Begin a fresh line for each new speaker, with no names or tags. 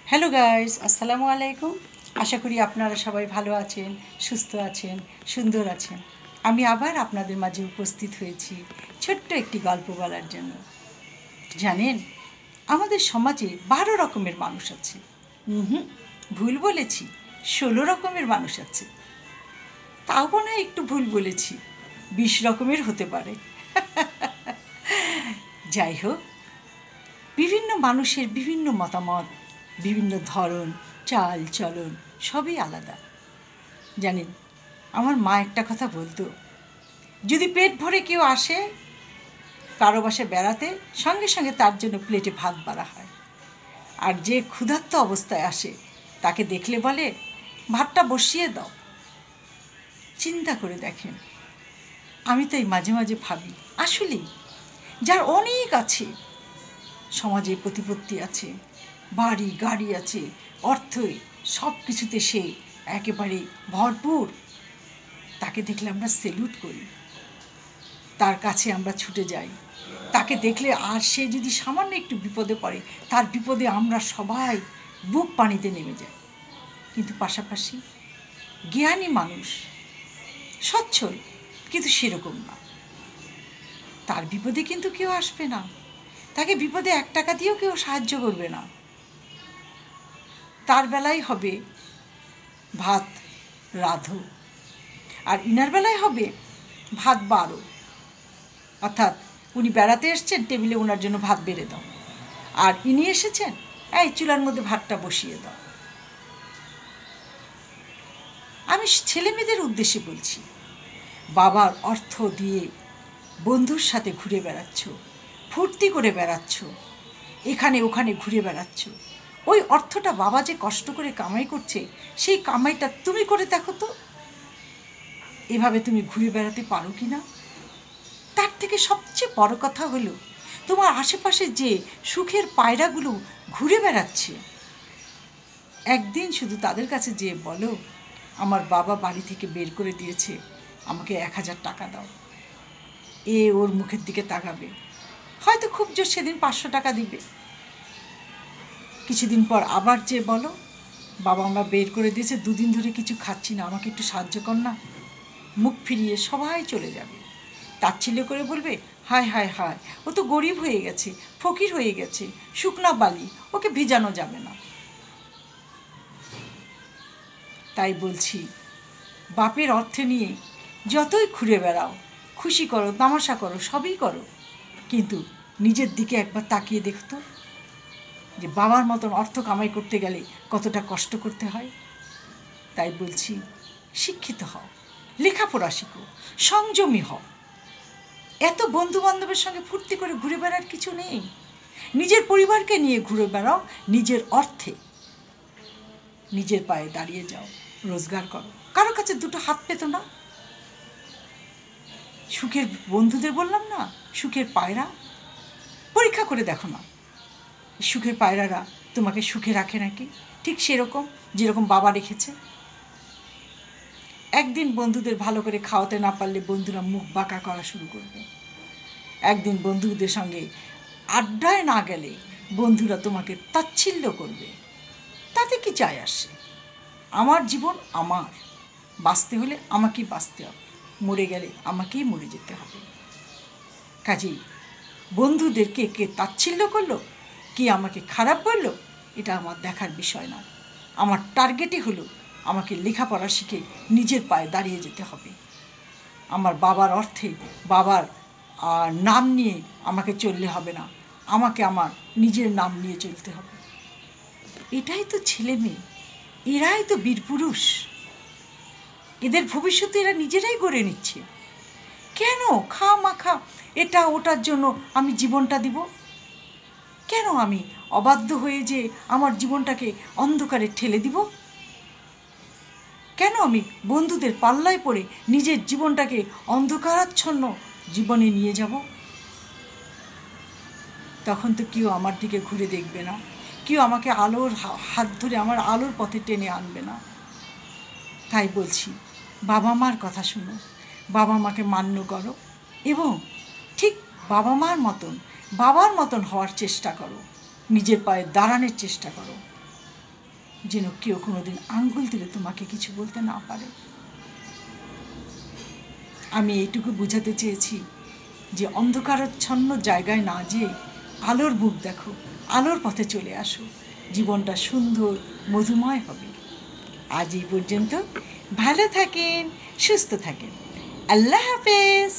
Hello guys, আসসালামু আলাইকুম। আশা করি আপনারা সবাই ভালো আছেন, সুস্থ আছেন, সুন্দর আছেন। আমি আবার আপনাদের মাঝে উপস্থিত হয়েছি ছোট্ট একটি গল্প বলার জন্য। জানেন, আমাদের সমাজে 12 রকমের মানুষ আছে। ভুল বলেছি, 16 রকমের মানুষ আছে। তাও মনে হয় একটু ভুল বলেছি, 20 রকমের হতে পারে। যাই হোক, বিভিন্ন মানুষের বিভিন্ন মতামত, বিভিন্ন ধরন, চাল চলন সবই আলাদা। জানেন, আমার মা একটা কথা বলতো, যদি পেট ভরে কেউ আসে কারো বাসায় বেড়াতে, সঙ্গে সঙ্গে তার জন্য প্লেটে ভাত বাড়া হয়। আর যে ক্ষুধার্ত অবস্থায় আসে তাকে দেখলে বলে, ভাতটা বসিয়ে দাও। চিন্তা করে দেখেন, আমি তাই মাঝে মাঝে ভাবি, আসলেই যার অনেক আছে, সমাজে প্রতিপত্তি আছে, বাড়ি গাড়ি আছে, অর্থে সব কিছুতে সে একেবারে ভরপুর, তাকে দেখলে আমরা সেলুট করি, তার কাছে আমরা ছুটে যাই। তাকে দেখলে আর সে যদি সামান্য একটু বিপদে পড়ে, তার বিপদে আমরা সবাই বুক পানিতে নেমে যাই। কিন্তু পাশাপাশি জ্ঞানী মানুষ, সচ্ছল, কিন্তু সেরকম না। তার বিপদে কিন্তু কেউ আসবে না, তাকে বিপদে 1 টাকা দিয়েও কেউ সাহায্য করবে না। তার বেলায় হবে ভাত রাঁধো, আর ইনার বেলায় হবে ভাত বাড়ো। অর্থাৎ উনি বেড়াতে এসছেন, টেবিলে ওনার জন্য ভাত বেড়ে দাও, আর ইনি এসেছেন, এই চুলার মধ্যে ভাতটা বসিয়ে দাও। আমি ছেলে মেয়েদের উদ্দেশ্যে বলছি, বাবার অর্থ দিয়ে বন্ধুর সাথে ঘুরে বেড়াচ্ছ, ফুর্তি করে বেড়াচ্ছ, এখানে ওখানে ঘুরে বেড়াচ্ছ, ওই অর্থটা বাবা যে কষ্ট করে কামাই করছে, সেই কামাইটা তুমি করে দেখো তো, এভাবে তুমি ঘুরে বেড়াতে পারো কি না? তার থেকে সবচেয়ে বড় কথা হলো, তোমার আশেপাশে যে সুখের পায়রাগুলো ঘুরে বেড়াচ্ছে, একদিন শুধু তাদের কাছে যেয়ে বলো, আমার বাবা বাড়ি থেকে বের করে দিয়েছে, আমাকে 1000 টাকা দাও। ওর মুখের দিকে তাকাবে, হয়তো খুব জোর সেদিন 500 টাকা দিবে। কিছুদিন পর আবার যেয়ে বলো, বাবা আমরা বের করে দিয়েছে, 2 দিন ধরে কিছু খাচ্ছি না, আমাকে একটু সাহায্য কর না। মুখ ফিরিয়ে সবাই চলে যাবে। তাচ্ছিল্য করে বলবে, হায় হায় হায়, ও তো গরিব হয়ে গেছে, ফকির হয়ে গেছে, শুকনা বালি, ওকে ভিজানো যাবে না। তাই বলছি, বাপের অর্থ নিয়ে যতই ঘুরে বেড়াও, খুশি করো, তামাশা করো, সবই করো, কিন্তু নিজের দিকে একবার তাকিয়ে দেখতো যে বাবার মতন অর্থ কামাই করতে গেলে কতটা কষ্ট করতে হয়। তাই বলছি, শিক্ষিত হও, লেখাপড়া শিখো, সংযমী হও। এত বন্ধু বান্ধবের সঙ্গে ফুর্তি করে ঘুরে বেড়ার কিছু নেই। নিজের পরিবারকে নিয়ে ঘুরে বেড়াও, নিজের অর্থে নিজের পায়ে দাঁড়িয়ে যাও, রোজগার করো, কারো কাছে 2টো হাত পেত না। সুখের বন্ধুদের বললাম না, সুখের পায়রা, পরীক্ষা করে দেখো না, সুখের পায়রারা তোমাকে সুখে রাখে নাকি, ঠিক সেরকম যেরকম বাবা রেখেছে। একদিন বন্ধুদের ভালো করে খাওয়াতে না পারলে বন্ধুরা মুখ বাঁকা করা শুরু করবে। একদিন বন্ধুদের সঙ্গে আড্ডায় না গেলে বন্ধুরা তোমাকে তাচ্ছিল্য করবে। তাতে কি যায় আসে? আমার জীবন আমার, বাঁচতে হলে আমাকেই বাঁচতে হবে, মরে গেলে আমাকেই মরে যেতে হবে। কাজেই বন্ধুদেরকে কে তাচ্ছিল্য করলো, কে আমাকে খারাপ বললো, এটা আমার দেখার বিষয় না। আমার টার্গেটই হলো আমাকে লেখাপড়া শিখে নিজের পায়ে দাঁড়িয়ে যেতে হবে। আমার বাবার অর্থে, বাবার নাম নিয়ে আমাকে চললে হবে না, আমাকে আমার নিজের নাম নিয়ে চলতে হবে। এটাই তো ছেলে মেয়ে, এরাই তো বীরপুরুষ। এদের ভবিষ্যতে এরা নিজেরাই গড়ে নিচ্ছে। কেন খামাখা এটা ওটার জন্য আমি জীবনটা দিব? কেন আমি অবাধ্য হয়ে যে আমার জীবনটাকে অন্ধকারে ঠেলে দিব? কেন আমি বন্ধুদের পাল্লায় পড়ে নিজের জীবনটাকে অন্ধকারাচ্ছন্ন জীবনে নিয়ে যাব? তখন তো কেউ আমার দিকে ঘুরে দেখবে না, কেউ আমাকে আলোর হাত ধরে আমার আলোর পথে টেনে আনবে না। তাই বলছি, বাবা মার কথা শুনো, বাবা মাকে মান্য করো, এবং ঠিক বাবার মতন হওয়ার চেষ্টা করো, নিজের পায়ে দাঁড়ানোর চেষ্টা করো। যেন কেউ কোনোদিন আঙ্গুল তুলে তোমাকে কিছু বলতে না পারে। আমি এইটুকু বোঝাতে চেয়েছি যে অন্ধকারাচ্ছন্ন জায়গায় না যেয়ে আলোর মুখ দেখো, আলোর পথে চলে আসো, জীবনটা সুন্দর মধুময় হবে। আজ এই পর্যন্ত। ভালো থাকেন, সুস্থ থাকেন। আল্লাহ হাফেজ।